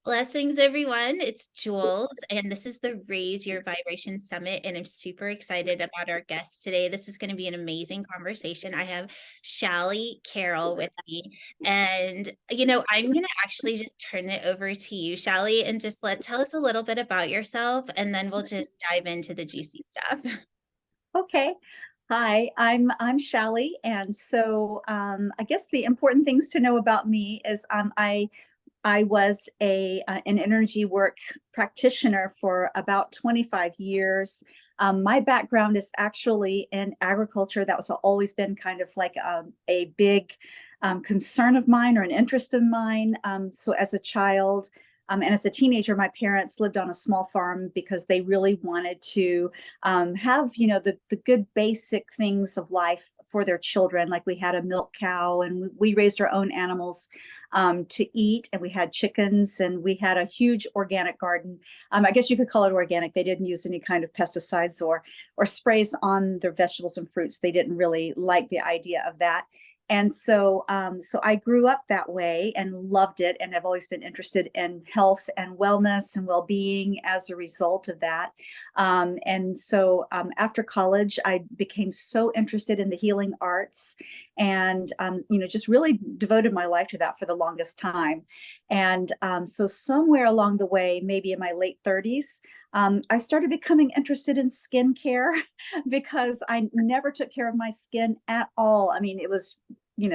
Blessings, everyone. It's Jewels, and this is the Raise Your Vibration Summit. And I'm super excited about our guest today. This is going to be an amazing conversation. I have Shalley Carroll with me. And, I'm going to actually just turn it over to you, Shalley, and just tell us a little bit about yourself, and then we'll just dive into the juicy stuff. Okay. Hi, I'm Shalley, and I guess the important things to know about me is I was an energy work practitioner for about 25 years. My background is actually in agriculture. That was always been kind of like a big concern of mine or an interest of mine. So as a child, and as a teenager, my parents lived on a small farm because they really wanted to have, the good basic things of life for their children. Like we had a milk cow and we raised our own animals to eat, and we had chickens, and we had a huge organic garden. I guess you could call it organic. They didn't use any kind of pesticides or sprays on their vegetables and fruits. They didn't really like the idea of that. And so I grew up that way and loved it. And I've always been interested in health and wellness and well-being as a result of that. After college, I became so interested in the healing arts and, just really devoted my life to that for the longest time. So somewhere along the way, maybe in my late 30s, I started becoming interested in skincare because I never took care of my skin at all. I mean, it was,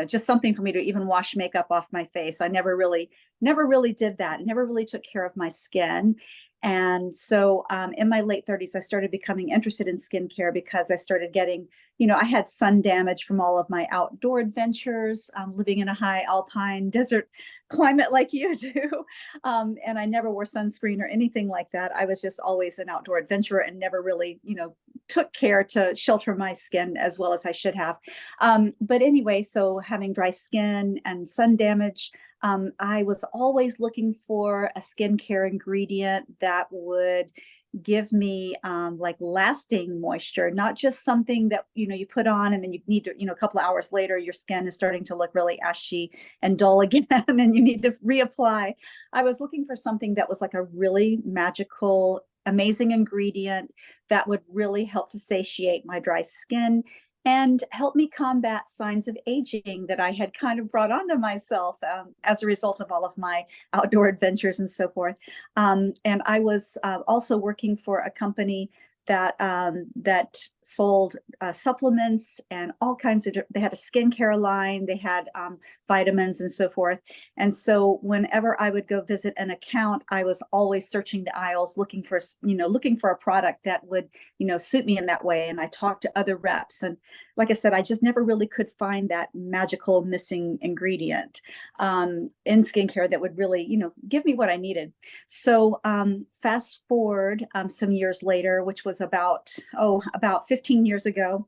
just something for me to even wash makeup off my face. I never really did that. Never really took care of my skin. In my late 30s, I started becoming interested in skincare because I started getting, I had sun damage from all of my outdoor adventures, living in a high alpine desert climate like you do. And I never wore sunscreen or anything like that. I was just always an outdoor adventurer and never really, took care to shelter my skin as well as I should have. But anyway, so having dry skin and sun damage, I was always looking for a skincare ingredient that would give me like lasting moisture, not just something that you put on and then you need to, a couple of hours later your skin is starting to look really ashy and dull again and you need to reapply. I was looking for something that was like a really magical, amazing ingredient that would really help to satiate my dry skin and help me combat signs of aging that I had kind of brought onto myself as a result of all of my outdoor adventures and so forth. And I was also working for a company that sold supplements and all kinds of. They had a skincare line, they had vitamins and so forth. And so whenever I would go visit an account, I was always searching the aisles looking for a product that would suit me in that way. And I talked to other reps, and like I said, I just never really could find that magical missing ingredient in skincare that would really give me what I needed. So fast forward some years later, which was about 15 years ago,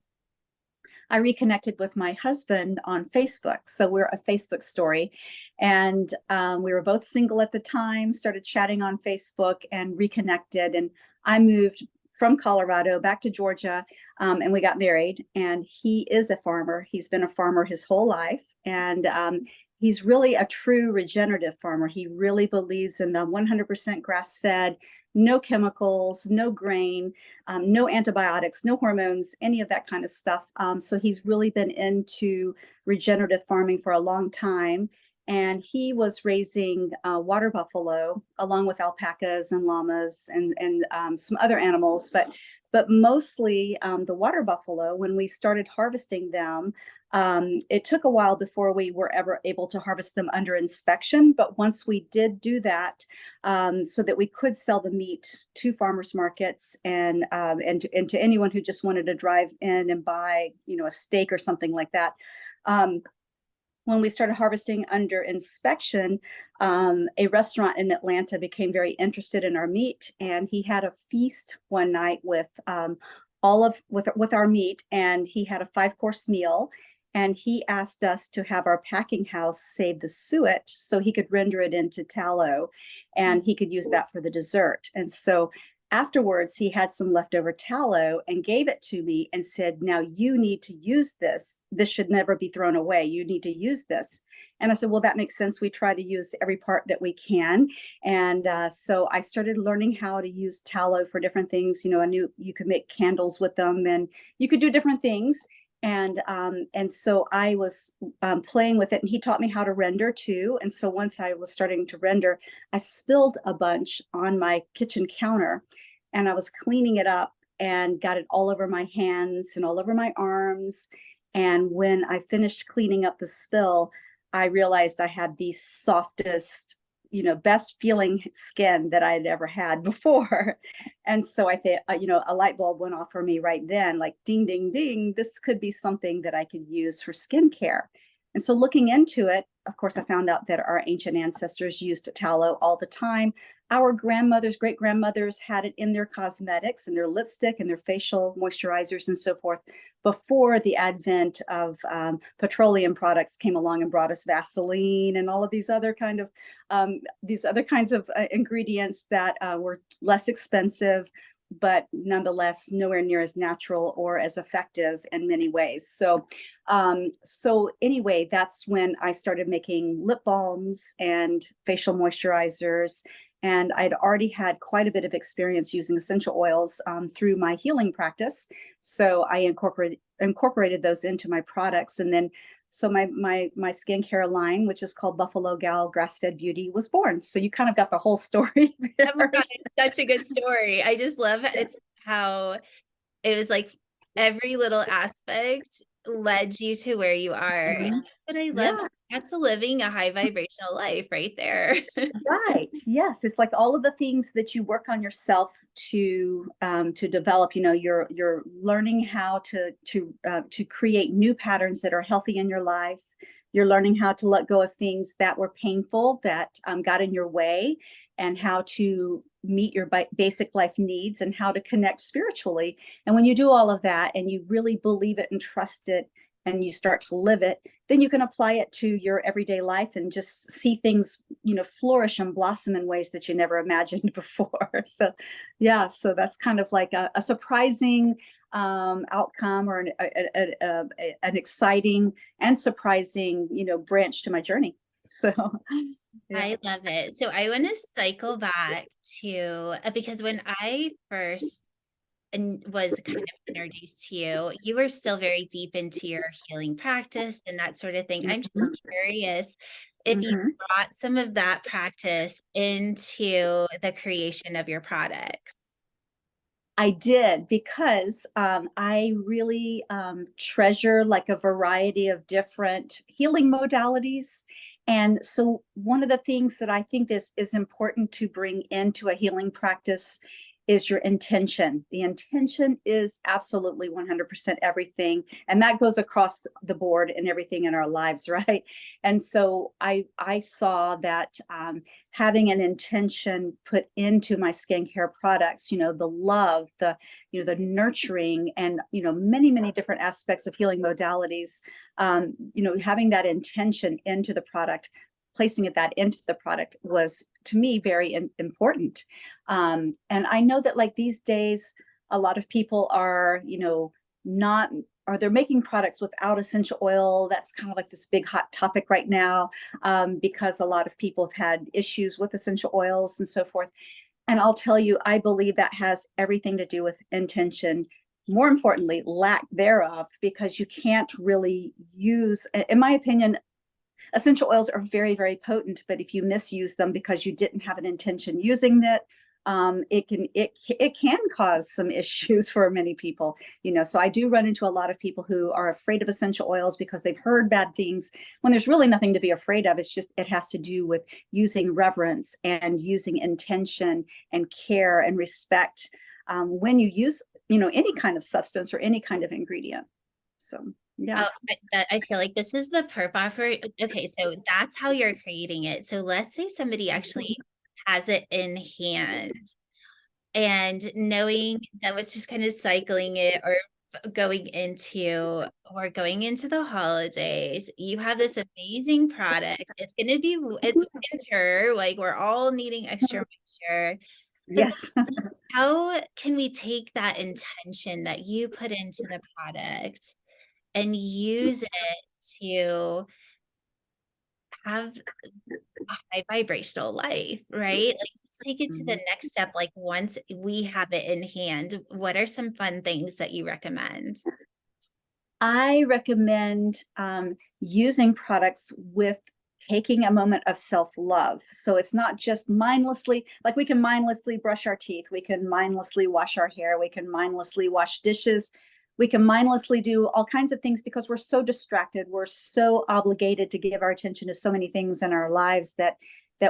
I reconnected with my husband on Facebook. So we're a Facebook story. And we were both single at the time, started chatting on Facebook and reconnected. And I moved from Colorado back to Georgia, and we got married. And he is a farmer. He's been a farmer his whole life. And he's really a true regenerative farmer. He really believes in the 100% grass-fed, no chemicals, no grain, no antibiotics, no hormones, any of that kind of stuff. So he's really been into regenerative farming for a long time. And he was raising water buffalo along with alpacas and llamas and some other animals, but mostly the water buffalo. When we started harvesting them, it took a while before we were ever able to harvest them under inspection. But once we did do that, so that we could sell the meat to farmers markets and to anyone who just wanted to drive in and buy, a steak or something like that. When we started harvesting under inspection, a restaurant in Atlanta became very interested in our meat, and he had a feast one night with our meat, and he had a 5-course meal. And he asked us to have our packing house save the suet so he could render it into tallow and he could use that for the dessert. And so afterwards, he had some leftover tallow and gave it to me and said, "Now you need to use this. This should never be thrown away. You need to use this." And I said, "Well, that makes sense. We try to use every part that we can." And so I started learning how to use tallow for different things. I knew you could make candles with them and you could do different things. And so I was playing with it, and he taught me how to render too. And so once I was starting to render, I spilled a bunch on my kitchen counter, and I was cleaning it up and got it all over my hands and all over my arms. And when I finished cleaning up the spill, I realized I had the softest, best feeling skin that I had ever had before. And so I think, a light bulb went off for me right then, like ding, ding, ding, this could be something that I could use for skincare. And so looking into it, of course, I found out that our ancient ancestors used tallow all the time. Our grandmothers, great grandmothers had it in their cosmetics and their lipstick and their facial moisturizers and so forth before the advent of petroleum products came along and brought us Vaseline and all of these other kinds of ingredients that were less expensive, but nonetheless nowhere near as natural or as effective in many ways. So anyway, that's when I started making lip balms and facial moisturizers. And I'd already had quite a bit of experience using essential oils through my healing practice. So I incorporated those into my products. And then so my skincare line, which is called Buffalo Gal Grass Fed Beauty, was born. So you kind of got the whole story Oh my there. God, it's such a good story. I just love it. It's how it was like every little aspect led you to where you are. And Mhm. that's what I love. Yeah. That's living a high vibrational life right there. Right. Yes. It's like all of the things that you work on yourself to develop. You're learning how to create new patterns that are healthy in your life. You're learning how to let go of things that were painful, that got in your way, and how to meet your basic life needs and how to connect spiritually. And when you do all of that and you really believe it and trust it and you start to live it, then you can apply it to your everyday life and just see things, flourish and blossom in ways that you never imagined before. So, yeah, so that's kind of like a surprising outcome or an exciting and surprising, branch to my journey. So, yeah. I love it. So I want to cycle back to because when I first and was kind of introduced to you, you were still very deep into your healing practice and that sort of thing. I'm just Mhm. curious if you Mhm. brought some of that practice into the creation of your products. I did because I really treasure like a variety of different healing modalities. And so one of the things that I think is important to bring into a healing practice is your intention. The intention is absolutely 100% everything. And that goes across the board and everything in our lives, right? And so I saw that having an intention put into my skincare products, the love, the nurturing, and many different aspects of healing modalities, having that intention into the product, placing that into the product was to me very important. And I know that like these days a lot of people are not, or they're making products without essential oil. That's kind of like this big hot topic right now, because a lot of people have had issues with essential oils and so forth. And I'll tell you, I believe that has everything to do with intention. More importantly, lack thereof, because you can't really use, in my opinion, essential oils are very, very potent, but if you misuse them because you didn't have an intention using that, it can cause some issues for many people. So I do run into a lot of people who are afraid of essential oils because they've heard bad things when there's really nothing to be afraid of. It's just it has to do with using reverence and using intention and care and respect when you use any kind of substance or any kind of ingredient. So yeah. Oh, I feel like this is the perfect for, okay, so that's how you're creating it. So let's say somebody actually has it in hand and knowing that was just kind of cycling it or going into the holidays, you have this amazing product. It's winter, like we're all needing extra moisture. So Yes. how can we take that intention that you put into the product and use it to have a high vibrational life, right? Like, let's take it to the Mhm. next step. Like, once we have it in hand, what are some fun things that you recommend? I recommend using products with taking a moment of self-love. So it's not just mindlessly, like we can mindlessly brush our teeth, we can mindlessly wash our hair, we can mindlessly wash dishes, we can mindlessly do all kinds of things because we're so distracted, we're so obligated to give our attention to so many things in our lives that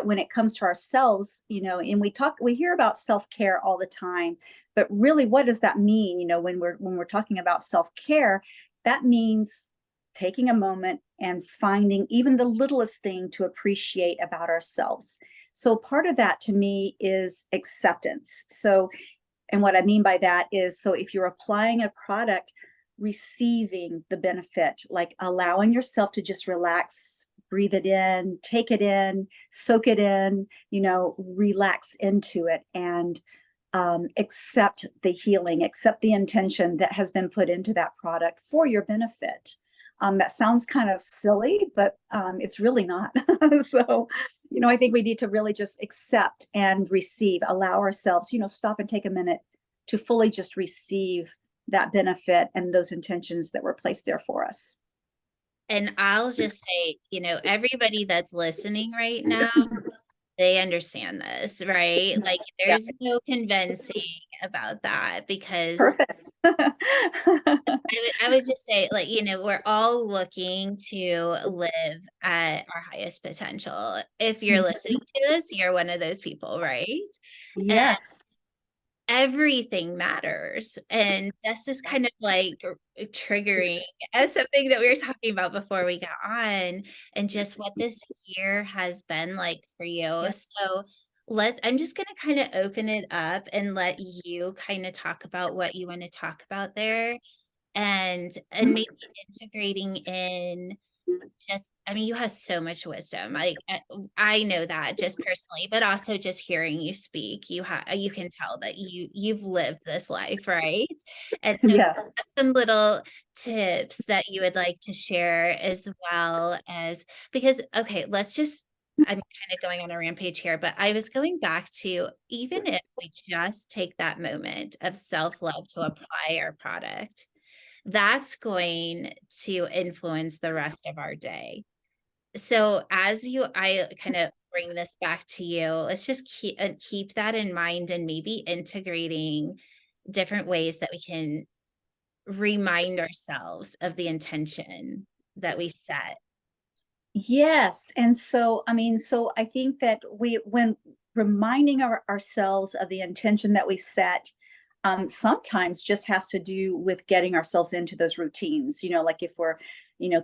when it comes to ourselves, and we hear about self-care all the time, but really what does that mean, when we're talking about self-care? That means taking a moment and finding even the littlest thing to appreciate about ourselves. So part of that to me is acceptance. So, and what I mean by that is, so if you're applying a product, receiving the benefit, like allowing yourself to just relax, breathe it in, take it in, soak it in, relax into it, and accept the healing, accept the intention that has been put into that product for your benefit. That sounds kind of silly, but it's really not. So, I think we need to really just accept and receive, allow ourselves, stop and take a minute to fully just receive that benefit and those intentions that were placed there for us. And I'll just say, everybody that's listening right now, they understand this, right? Like, Yeah, there's no convincing about that because perfect. I would just say, like, we're all looking to live at our highest potential. If you're listening to this, you're one of those people, right? And Yes. everything matters. And this is kind of like triggering as something that we were talking about before we got on, and just what this year has been like for you. Yeah. So I'm just going to kind of open it up and let you kind of talk about what you want to talk about there, and maybe integrating in just, I mean, you have so much wisdom. I know that just personally, but also just hearing you speak, you can tell that you've lived this life, right? And so Yes. some little tips that you would like to share, as well as, because okay, I'm kind of going on a rampage here, but I was going back to, even if we just take that moment of self-love to apply our product, that's going to influence the rest of our day. So I kind of bring this back to you. Let's just keep that in mind, and maybe integrating different ways that we can remind ourselves of the intention that we set. Yes. And so, so I think that when reminding ourselves of the intention that we set, sometimes just has to do with getting ourselves into those routines, like if we're,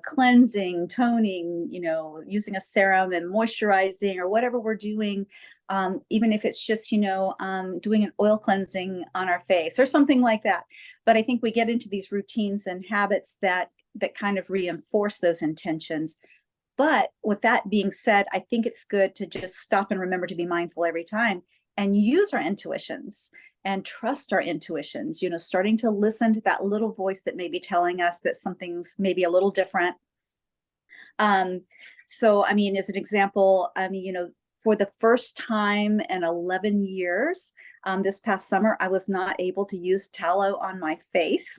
cleansing, toning, using a serum and moisturizing or whatever we're doing, even if it's just, doing an oil cleansing on our face or something like that. But I think we get into these routines and habits that kind of reinforce those intentions. But with that being said, I think it's good to just stop and remember to be mindful every time and use our intuitions and trust our intuitions, starting to listen to that little voice that may be telling us that something's maybe a little different. Um, so, as an example, for the first time in 11 years, this past summer, I was not able to use tallow on my face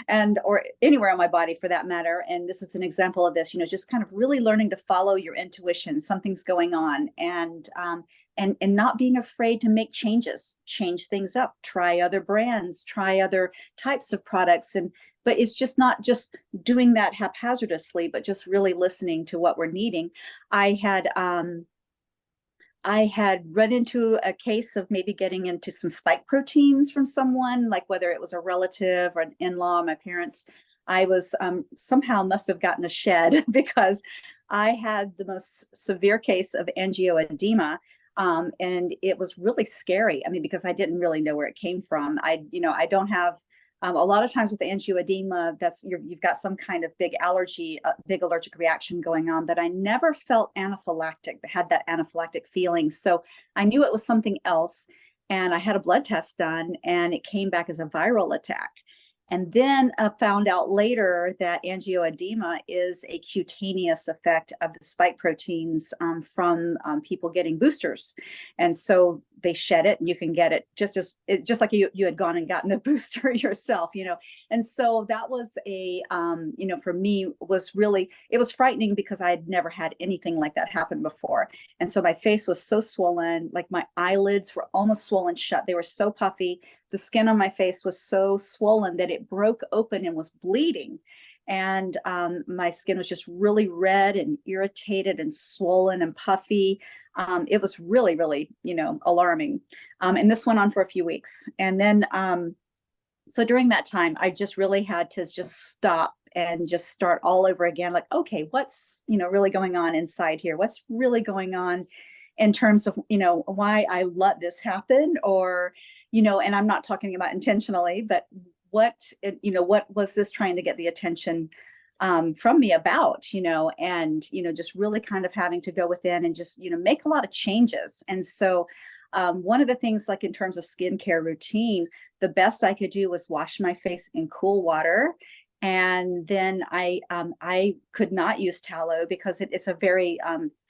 and or anywhere on my body for that matter. And this is an example of this, just kind of really learning to follow your intuition. Something's going on, and not being afraid to make changes, change things up, try other brands, try other types of products, and but it's just not just doing that haphazardly, but just really listening to what we're needing. I had I had run into a case of maybe getting into some spike proteins from someone, like whether it was a relative or an in-law, my parents. I was somehow must have gotten a shed because I had the most severe case of angioedema. And it was really scary. Because I didn't really know where it came from. I don't have a lot of times with angioedema, you've got some kind of big allergy, big allergic reaction going on, but I never felt anaphylactic, had that anaphylactic feeling. So I knew it was something else. and I had a blood test done, and it came back as a viral attack. And then found out later that angioedema is a cutaneous effect of the spike proteins from people getting boosters. And so they shed it, and you can get it just like you had gone and gotten the booster yourself, you know. And so that was for me, was really, it was frightening because I had never had anything like that happen before. And so my face was so swollen, like my eyelids were almost swollen shut. They were so puffy. The skin on my face was so swollen that it broke open and was bleeding. And my skin was just really red and irritated and swollen and puffy. It was really, really, alarming. And this went on for a few weeks. And then, so during that time, I just really had to just stop and just start all over again. Like, okay, what's, really going on inside here? What's really going on in terms of, why I let this happen, or, and I'm not talking about intentionally, but what was this trying to get the attention from me about, and, just really kind of having to go within and just, make a lot of changes. And so one of the things, like in terms of skincare routine, the best I could do was wash my face in cool water. And then I could not use tallow because it's a very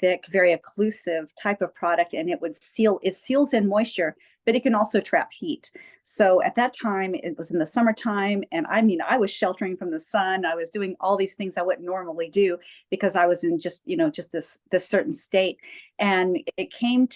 thick, very occlusive type of product, and it seals in moisture, but it can also trap heat. So at that time, it was in the summertime, and I was sheltering from the sun. I was doing all these things I wouldn't normally do because I was in just this certain state. And it came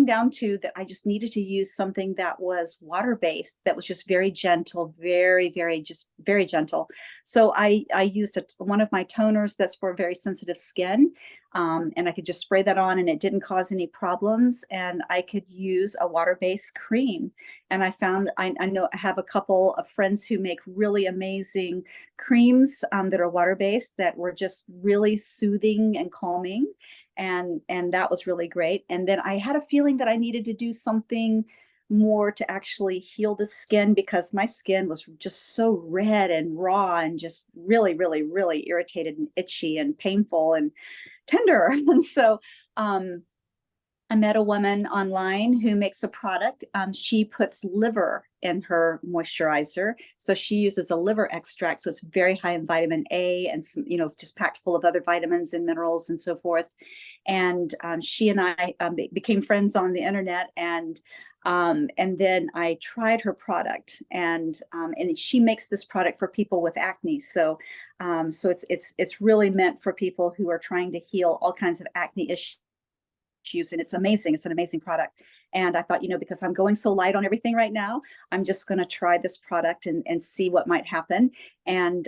down to that I just needed to use something that was water-based, that was just very gentle, very, very, just very gentle. So I used one of my toners that's for very sensitive skin. And I could just spray that on, and it didn't cause any problems. And I could use a water-based cream. And I found, I know I have a couple of friends who make really amazing creams that are water-based that were just really soothing and calming. And that was really great. And then I had a feeling that I needed to do something more to actually heal the skin, because my skin was just so red and raw and just really, really, really irritated and itchy and painful and tender. And so I met a woman online who makes a product. She puts liver in her moisturizer. So she uses a liver extract. So it's very high in vitamin A and some, just packed full of other vitamins and minerals and so forth. And she and I became friends on the internet. And then I tried her product, and she makes this product for people with acne. So it's really meant for people who are trying to heal all kinds of acne issues. And it's amazing. It's an amazing product. And I thought, because I'm going so light on everything right now, I'm just going to try this product and see what might happen. And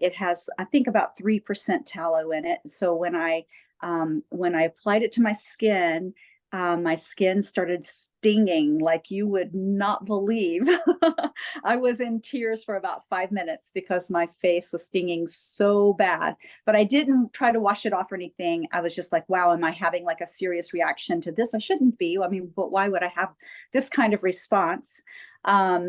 it has, I think, about 3% tallow in it. So when I applied it to my skin started stinging like you would not believe. I was in tears for about 5 minutes because my face was stinging so bad, but I didn't try to wash it off or anything. I was just like, wow, am I having like a serious reaction to this? I shouldn't be. I mean, but why would I have this kind of response?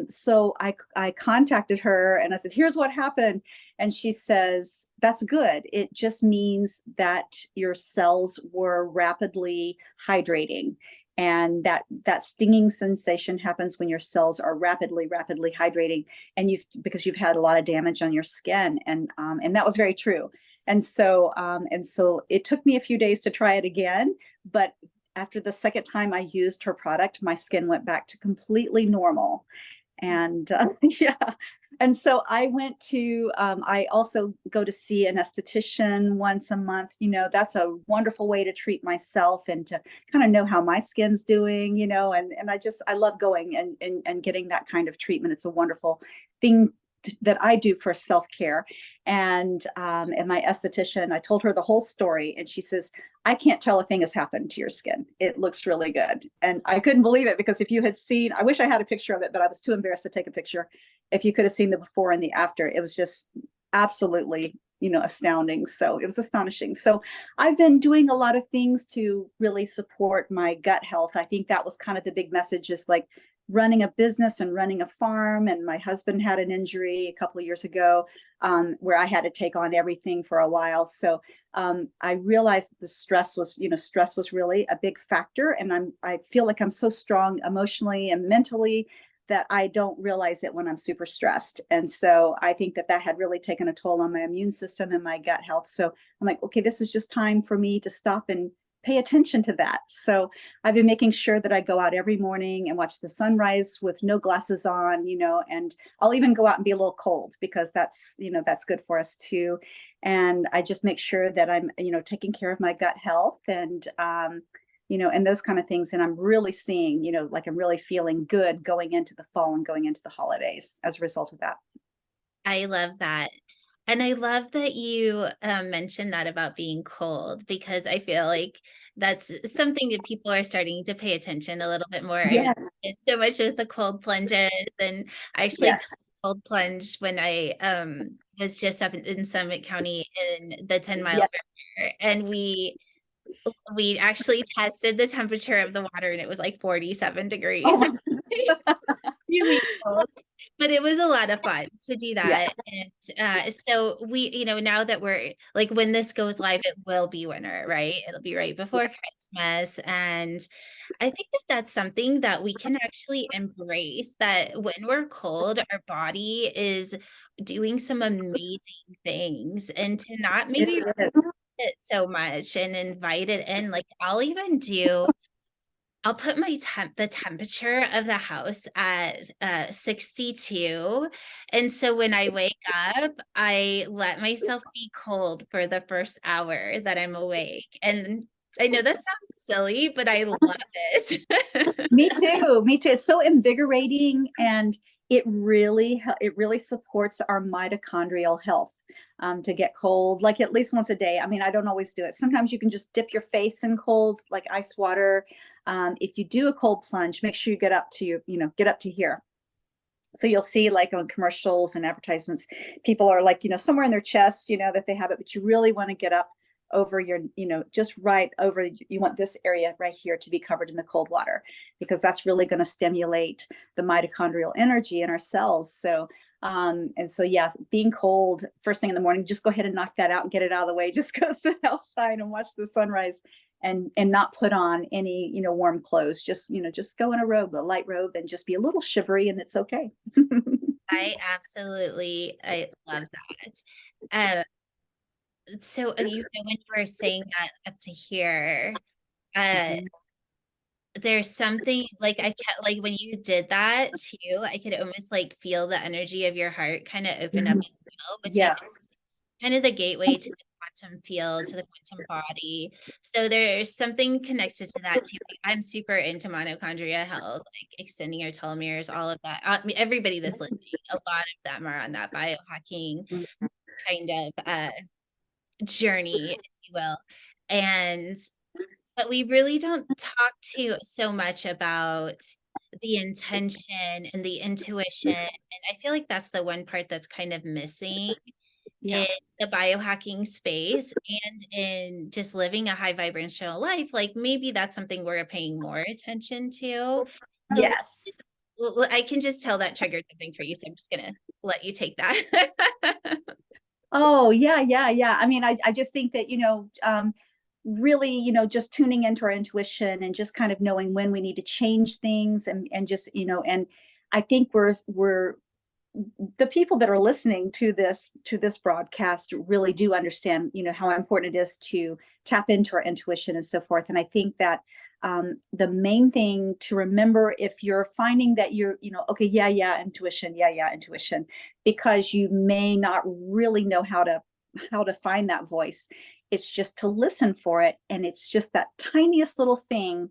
So I contacted her and I said, here's what happened. And she says, that's good. It just means that your cells were rapidly hydrating. And that stinging sensation happens when your cells are rapidly hydrating, and because you've had a lot of damage on your skin. And that was very true. And so it took me a few days to try it again, but after the second time I used her product, my skin went back to completely normal. And yeah. And so I went to, I also go to see an esthetician once a month. That's a wonderful way to treat myself and to kind of know how my skin's doing, and I love going and getting that kind of treatment. It's a wonderful thing that I do for self-care. And my esthetician, I told her the whole story, and she says, I can't tell a thing has happened to your skin. It looks really good. And I couldn't believe it, because if you had seen, I wish I had a picture of it, but I was too embarrassed to take a picture. If you could have seen the before and the after, it was just absolutely, astounding. So it was astonishing. So I've been doing a lot of things to really support my gut health. I think that was kind of the big message, is like, running a business and running a farm, and my husband had an injury a couple of years ago, where I had to take on everything for a while. So I realized that the stress was really a big factor. And I feel like I'm so strong emotionally and mentally that I don't realize it when I'm super stressed. And so I think that that had really taken a toll on my immune system and my gut health. So I'm like, okay, this is just time for me to stop and pay attention to that. So I've been making sure that I go out every morning and watch the sunrise with no glasses on, and I'll even go out and be a little cold because that's good for us too. And I just make sure that I'm, taking care of my gut health and those kind of things. And I'm really seeing, like I'm really feeling good going into the fall and going into the holidays as a result of that. I love that. And I love that you mentioned that about being cold, because I feel like that's something that people are starting to pay attention a little bit more. I Yes, did so much with the cold plunges, and I actually took yes, a cold plunge when I was just up in Summit County in the 10 Mile yes. River, and we actually tested the temperature of the water, and it was like 47 Oh degrees. my goodness. Really cold, but it was a lot of fun to do Yes, that. And so we, now that we're like, when this goes live, it will be winter, right? It'll be right before Christmas. And I think that that's something that we can actually embrace, that when we're cold, our body is doing some amazing things, and to not it maybe is. it so much and invite it in. Like I'll put the temperature of the house at 62. And so when I wake up, I let myself be cold for the first hour that I'm awake. And I know that It's sounds silly, but I love it. Me too. Me too. It's so invigorating, and it really supports our mitochondrial health, to get cold like at least once a day. I mean, I don't always do it. Sometimes you can just dip your face in cold like ice water. If you do a cold plunge, make sure you get up to here. So you'll see like on commercials and advertisements, people are like, somewhere in their chest, that they have it, but you really want to get up over your, just right over, you want this area right here to be covered in the cold water, because that's really going to stimulate the mitochondrial energy in our cells. So, and so, yeah, being cold first thing in the morning, just go ahead and knock that out and get it out of the way. Just go sit outside and watch the sunrise, and not put on any, warm clothes. Just go in a light robe, and just be a little shivery, and it's okay. I love that. So when you were saying that up to here, uh, Mhm. there's something like I kept like when you did that too, I could almost like feel the energy of your heart kind of open up Mhm. as well, which I Yes. kind of the gateway to the quantum field, to the quantum body. So there's something connected to that too. I'm super into mitochondria health, like extending your telomeres, all of that. I mean, everybody that's listening, a lot of them are on that biohacking kind of journey, if you will. And but we really don't talk to so much about the intention and the intuition. And I feel like that's the one part that's kind of missing Yeah. in the biohacking space and in just living a high vibrational life. Like maybe that's something we're paying more attention to. So Yes. I can just tell that triggered something for you. So I'm just gonna let you take that. Oh, yeah, yeah, yeah. I mean, I just think that, really, just tuning into our intuition and just kind of knowing when we need to change things, and just, and I think we're the people that are listening to this broadcast really do understand, how important it is to tap into our intuition and so forth. And I think that, the main thing to remember, if you're finding that you're, okay, yeah, yeah, intuition, yeah, yeah, intuition, because you may not really know how to find that voice, it's just to listen for it, and it's just that tiniest little thing.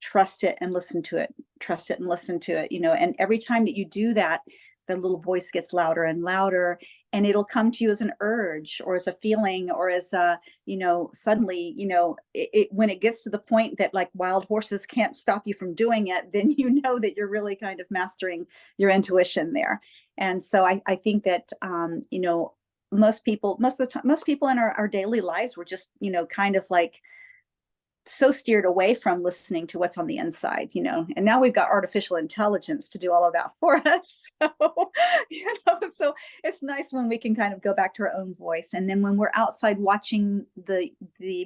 Trust it and listen to it. Trust it and listen to it. And every time that you do that, the little voice gets louder and louder, and it'll come to you as an urge or as a feeling or as a, suddenly, when it gets to the point that like wild horses can't stop you from doing it, then you know that you're really kind of mastering your intuition there. And so I think that, most people in our daily lives, we're just, kind of like so steered away from listening to what's on the inside, and now we've got artificial intelligence to do all of that for us. So, so it's nice when we can kind of go back to our own voice. And then when we're outside watching the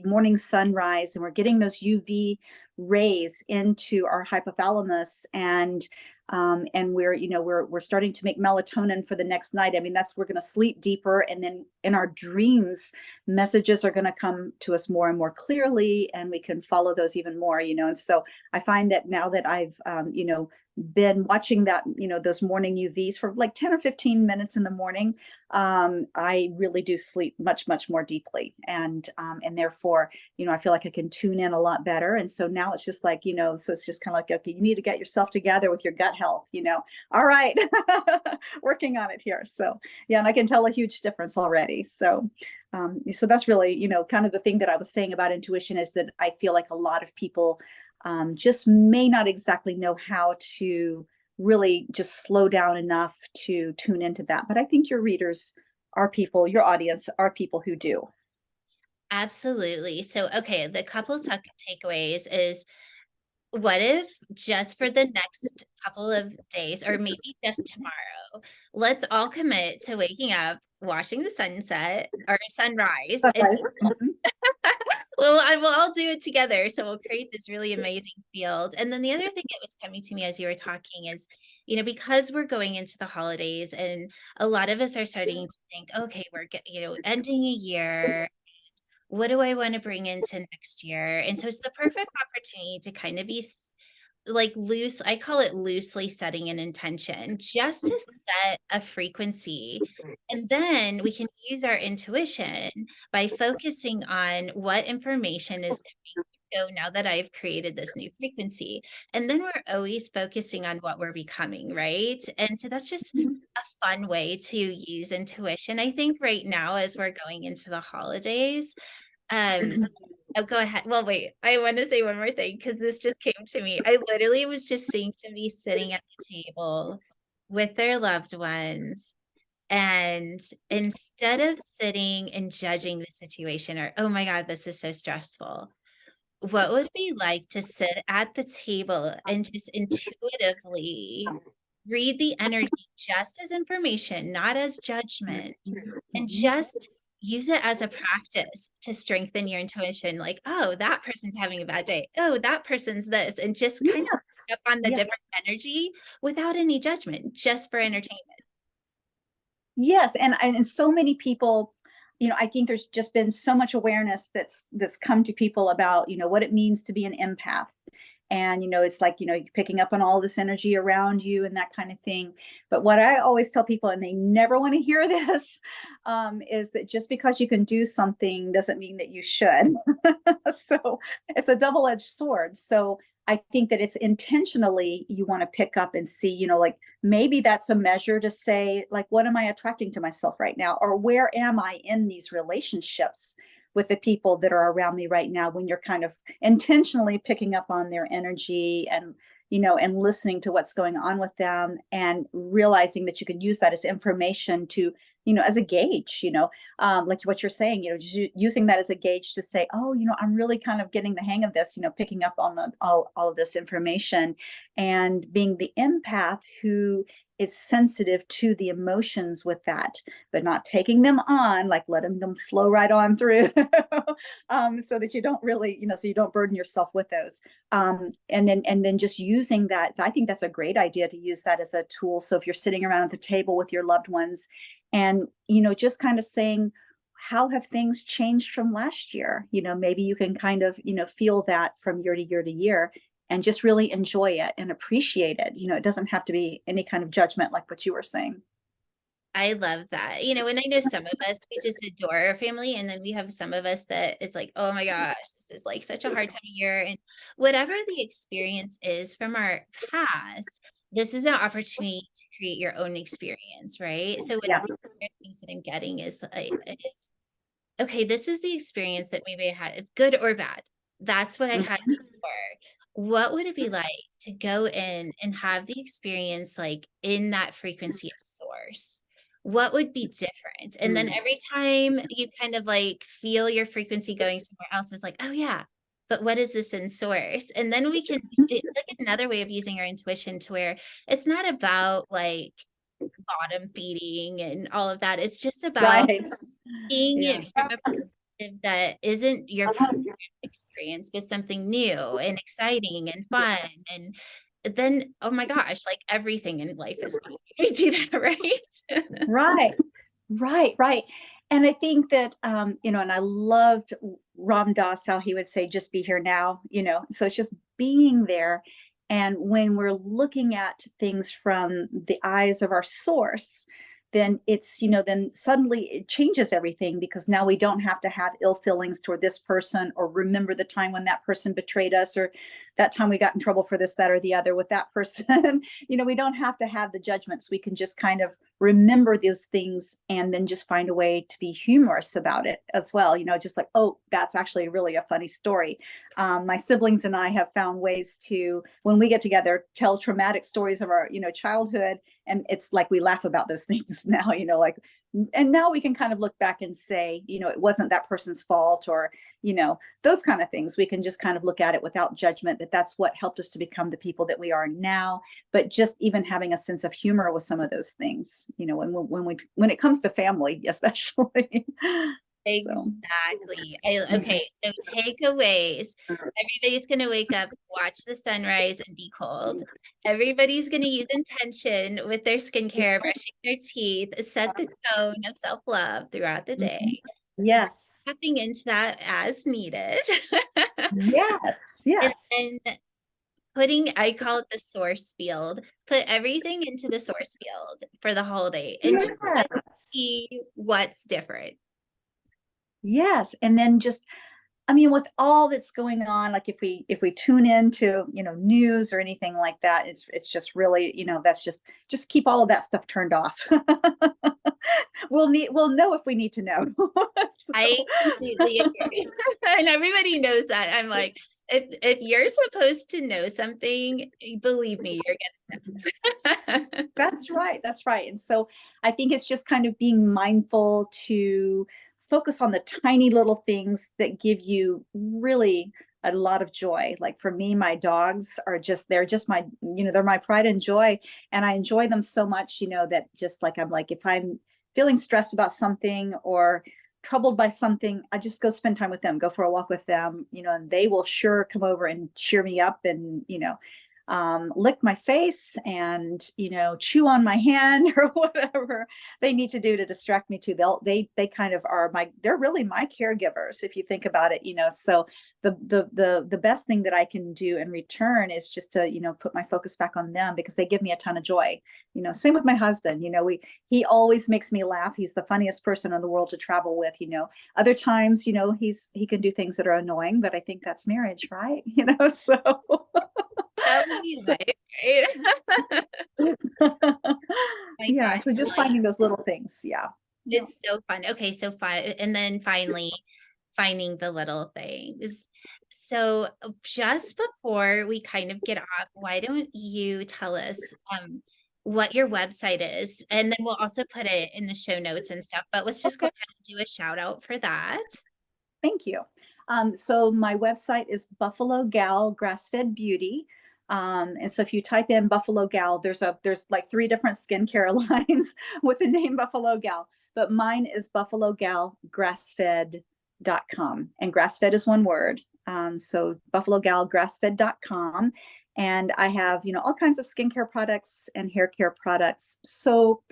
morning sunrise and we're getting those UV rays into our hypothalamus, and we're starting to make melatonin for the next night. I mean, we're going to sleep deeper, and then in our dreams, messages are going to come to us more and more clearly, and we can follow those even more. And so I find that now that I've been watching that, those morning UVs for like 10 or 15 minutes in the morning, I really do sleep much, much more deeply. And therefore, I feel like I can tune in a lot better. And so now it's just like, so it's just kind of like, okay, you need to get yourself together with your gut health, all right, working on it here. So yeah, and I can tell a huge difference already. So that's really, kind of the thing that I was saying about intuition, is that I feel like a lot of people just may not exactly know how to really just slow down enough to tune into that. But I think your readers are people, your audience are people who do. Absolutely. So, okay, the couple takeaways is, what if just for the next couple of days, or maybe just tomorrow, let's all commit to waking up, watching the sunset or sunrise, and Mhm. well, I will all do it together. So we'll create this really amazing field. And then the other thing that was coming to me as you were talking is, because we're going into the holidays, and a lot of us are starting to think, okay, ending a year. What do I want to bring into next year? And so it's the perfect opportunity to kind of be like loose. I call it loosely setting an intention, just to set a frequency. And then we can use our intuition by focusing on what information is coming through now that I've created this new frequency. And then we're always focusing on what we're becoming, right? And so that's just a fun way to use intuition, I think, right now as we're going into the holidays. Um, oh, go ahead. Well, wait, I want to say one more thing because this just came to me. I literally was just seeing somebody sitting at the table with their loved ones. And instead of sitting and judging the situation, or, oh my God, this is so stressful, what would it be like to sit at the table and just intuitively read the energy just as information, not as judgment, and just use it as a practice to strengthen your intuition? Like, oh, that person's having a bad day. Oh, that person's this, and just kind of Yes. pick up on the Yeah. different energy without any judgment, just for entertainment. Yes, and so many people, I think there's just been so much awareness that's come to people about, what it means to be an empath. And it's like, you're picking up on all this energy around you and that kind of thing. But what I always tell people, and they never want to hear this, is that just because you can do something doesn't mean that you should. So it's a double-edged sword. So I think that it's intentionally you want to pick up and see, like maybe that's a measure to say, like, what am I attracting to myself right now? Or where am I in these relationships with the people that are around me right now, when you're kind of intentionally picking up on their energy, and listening to what's going on with them, and realizing that you can use that as information to, as a gauge, like what you're saying, just using that as a gauge to say, oh, I'm really kind of getting the hang of this, picking up on all of this information, and being the empath who is sensitive to the emotions with that, but not taking them on, like letting them flow right on through, so that you don't really, so you don't burden yourself with those. And then just using that, I think that's a great idea to use that as a tool. So if you're sitting around at the table with your loved ones, and just kind of saying, how have things changed from last year? Maybe you can kind of, feel that from year to year to year, and just really enjoy it and appreciate it. It doesn't have to be any kind of judgment, like what you were saying. I love that. And I know some of us, we just adore our family. And then we have some of us that it's like, oh my gosh, this is like such a hard time of year. And whatever the experience is from our past, this is an opportunity to create your own experience, right? So whatever Yes. experience that I'm getting is okay, this is the experience that maybe I had, good or bad. That's what I had Mhm. before. What would it be like to go in and have the experience like in that frequency of source? What would be different? And then every time you kind of like feel your frequency going somewhere else, is like, oh yeah, but what is this in source? And then we can, it's like another way of using our intuition to where it's not about like bottom feeding and all of that. It's just about Right. seeing Yeah. it from a perspective that isn't your past experience, but something new and exciting and fun. And then, oh my gosh, like everything in life is fun. We do that, right? Right. Right, right. And I think that, and I loved Ram Dass, how he would say, just be here now, so it's just being there. And when we're looking at things from the eyes of our source, then then suddenly it changes everything, because now we don't have to have ill feelings toward this person, or remember the time when that person betrayed us, or that time we got in trouble for this, that, or the other with that person. We don't have to have the judgments. We can just kind of remember those things, and then just find a way to be humorous about it as well. Just like, oh, that's actually really a funny story. My siblings and I have found ways to, when we get together, tell traumatic stories of our childhood, and it's like we laugh about those things now. And now we can kind of look back and say, it wasn't that person's fault, or those kind of things. We can just kind of look at it without judgment, that that's what helped us to become the people that we are now. But just even having a sense of humor with some of those things, when it comes to family, especially. So Exactly. Okay, so takeaways. Everybody's going to wake up, watch the sunrise, and be cold. Everybody's going to use intention with their skincare, brushing their teeth, set the tone of self-love throughout the day. yes, Tapping into that as needed. yes, And yes, then putting, I call it the source field, put everything into the source field for the holiday and just yes, see what's different. yes. And then just, with all that's going on, like if we tune into news or anything like that, it's just really, that's just keep all of that stuff turned off. We'll know if we need to know. I So, completely agree. And everybody knows that. I'm like, if you're supposed to know something, believe me, you're gonna know. that's right. That's right. And so I think it's just kind of being mindful to focus on the tiny little things that give you really a lot of joy. Like for me, my dogs are they're just they're my pride and joy. And I enjoy them so much, that just like, I'm like, if I'm feeling stressed about something or troubled by something, I just go spend time with them, go for a walk with them, and they will sure come over and cheer me up, and, lick my face, and chew on my hand, or whatever they need to do to distract me too. They kind of are they're really my caregivers, if you think about it. So the best thing that I can do in return is just to put my focus back on them, because they give me a ton of joy. Same with my husband. He always makes me laugh. He's the funniest person in the world to travel with. Other times, he can do things that are annoying, but I think that's marriage, right? So That would be so life, right? My yeah, gosh, so just finding those little things. Yeah. Yeah. it's so fun. Okay, so fun. And then finally, finding the little things. So just before we kind of get off, why don't you tell us what your website is? And then we'll also put it in the show notes and stuff, but let's just go Okay. ahead and do a shout out for that. Thank you. So my website is Buffalo Gal Grass Fed Beauty. And so if you type in Buffalo Gal, there's like 3 different skincare lines with the name Buffalo Gal, but mine is Buffalo Gal grassfed.com, and grass-fed is one word. So Buffalo Gal grassfed.com. And I have, all kinds of skincare products and hair care products, soap.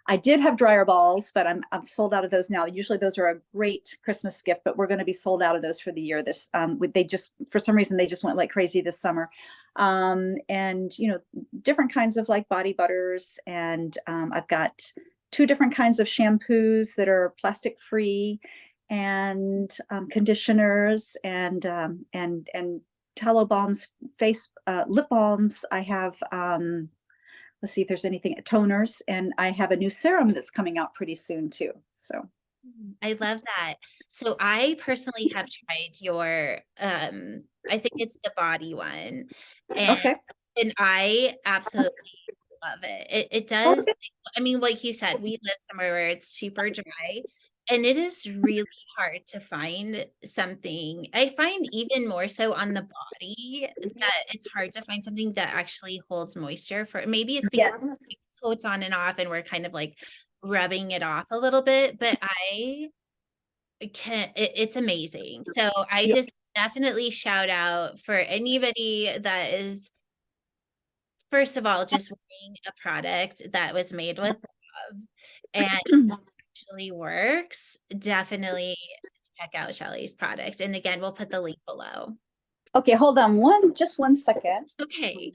I did have dryer balls, but I'm sold out of those now. Usually those are a great Christmas gift, but we're going to be sold out of those for the year. They just, for some reason, they just went like crazy this summer. And different kinds of like body butters, and I've got 2 different kinds of shampoos that are plastic free, and conditioners, and tallow balms, lip balms. I have let's see if there's anything, toners, and I have a new serum that's coming out pretty soon too. So I love that. So I personally have tried your I think it's the body one. And okay. I absolutely love it. It does, Okay. I mean, like you said, we live somewhere where it's super dry. And it is really hard to find something. I find even more so on the body that it's hard to find something that actually holds moisture for maybe it's because Yes. it coats on and off and we're kind of like rubbing it off a little bit, but I can't it's amazing. So I Yep. just definitely shout out for anybody that is first of all just wearing a product that was made with love and actually works, definitely check out Shelley's product. And again, we'll put the link below. Okay, hold on just 1 second. Okay.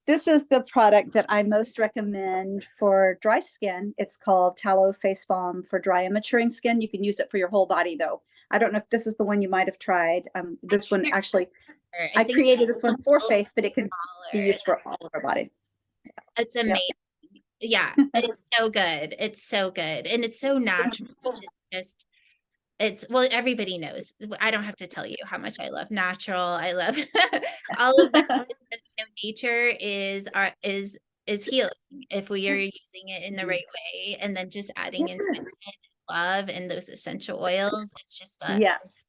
This is the product that I most recommend for dry skin. It's called Tallow Face Balm for dry and maturing skin. You can use it for your whole body though. I don't know if this is the one you might have tried. I This can't one actually, remember. I I think created this one for it's a little face, but it can be smaller. used for all of our body. It's Yep. amazing. Yeah, it's so good. It's so good. And it's so natural, which is just it's well, everybody knows. I don't have to tell you how much I love natural. I love all of that. Nature is our is healing if we are using it in the right way, and then just adding in Yes. love and those essential oils. It's just a Yes. it's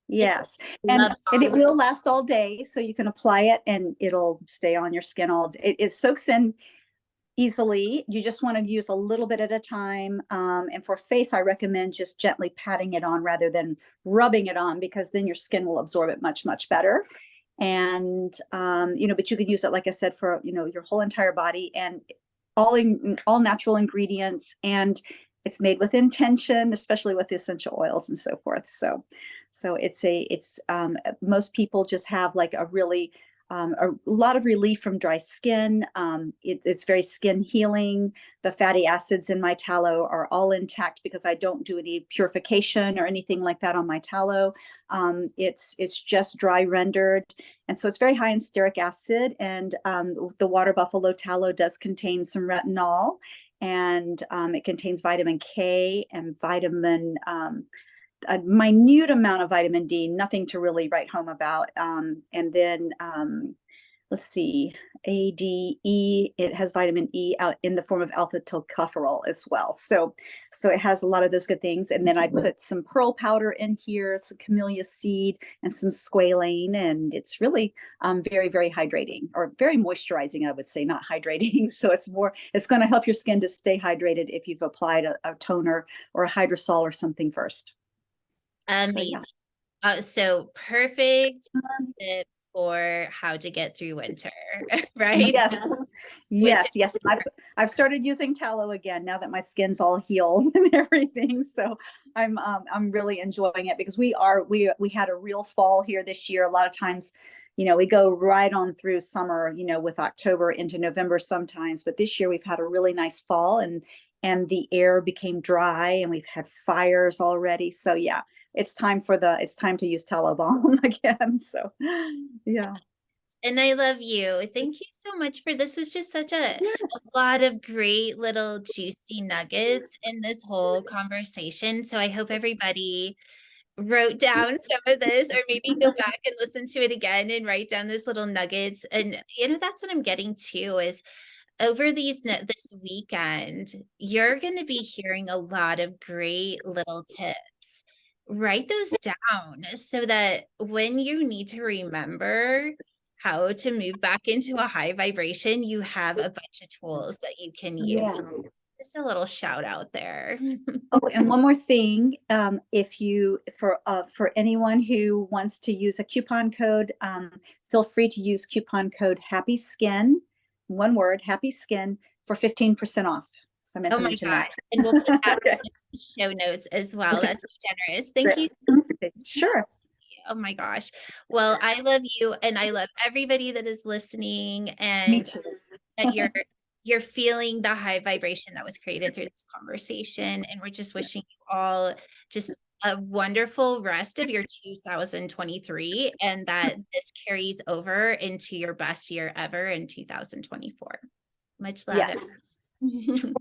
Yes. love And it bomb. will last all day, so you can apply it and it'll stay on your skin all day. It soaks in easily. You just want to use a little bit at a time. And for face, I recommend just gently patting it on rather than rubbing it on, because then your skin will absorb it much, much better. And but you could use it, like I said, for your whole entire body, and all natural ingredients, and it's made with intention, especially with the essential oils and so forth. So it's most people just have like a lot of relief from dry skin. It's very skin healing. The fatty acids in my tallow are all intact because I don't do any purification or anything like that on my tallow. It's just dry rendered, and so it's very high in stearic acid. And the water buffalo tallow does contain some retinol, and it contains vitamin K and a minute amount of vitamin D, nothing to really write home about. And then let's see, ADE, it has vitamin E out in the form of alpha tocopherol as well. So it has a lot of those good things. And then I put some pearl powder in here, some camellia seed, and some squalane, and it's really very, very hydrating, or very moisturizing, I would say, not hydrating. So it's going to help your skin to stay hydrated if you've applied a toner or a hydrosol or something first. So Amazing. yeah. So perfect tip for how to get through winter, right? Yes. Which Yes. I've started using tallow again now that my skin's all healed and everything. So I'm really enjoying it, because we had a real fall here this year. A lot of times, we go right on through summer, with October into November sometimes, but this year we've had a really nice fall, and the air became dry, and we've had fires already. So yeah, it's time to use tallow balm again. So yeah. and I love you. Thank you so much for this. Was just such a Yes. lot of great little juicy nuggets in this whole conversation. So I hope everybody wrote down some of this, or maybe go back and listen to it again and write down those little nuggets. And that's what I'm getting to is over this weekend, you're going to be hearing a lot of great little tips. Write those down so that when you need to remember how to move back into a high vibration, you have a bunch of tools that you can use. Yes. Just a little shout out there. Oh, and one more thing, if for anyone who wants to use a coupon code, feel free to use coupon code Happy Skin, one word, Happy Skin, for 15% off. So I meant Oh to my mention gosh. that. And we'll put that Okay. in the show notes as well. Okay. That's so generous. Thank Great. you. Okay. Sure. Oh my gosh. Well, I love you and I love everybody that is listening, Me and too. that you're feeling the high vibration that was created through this conversation. And we're just wishing you all just a wonderful rest of your 2023, and that this carries over into your best year ever in 2024. Much love. Yes. Everyone.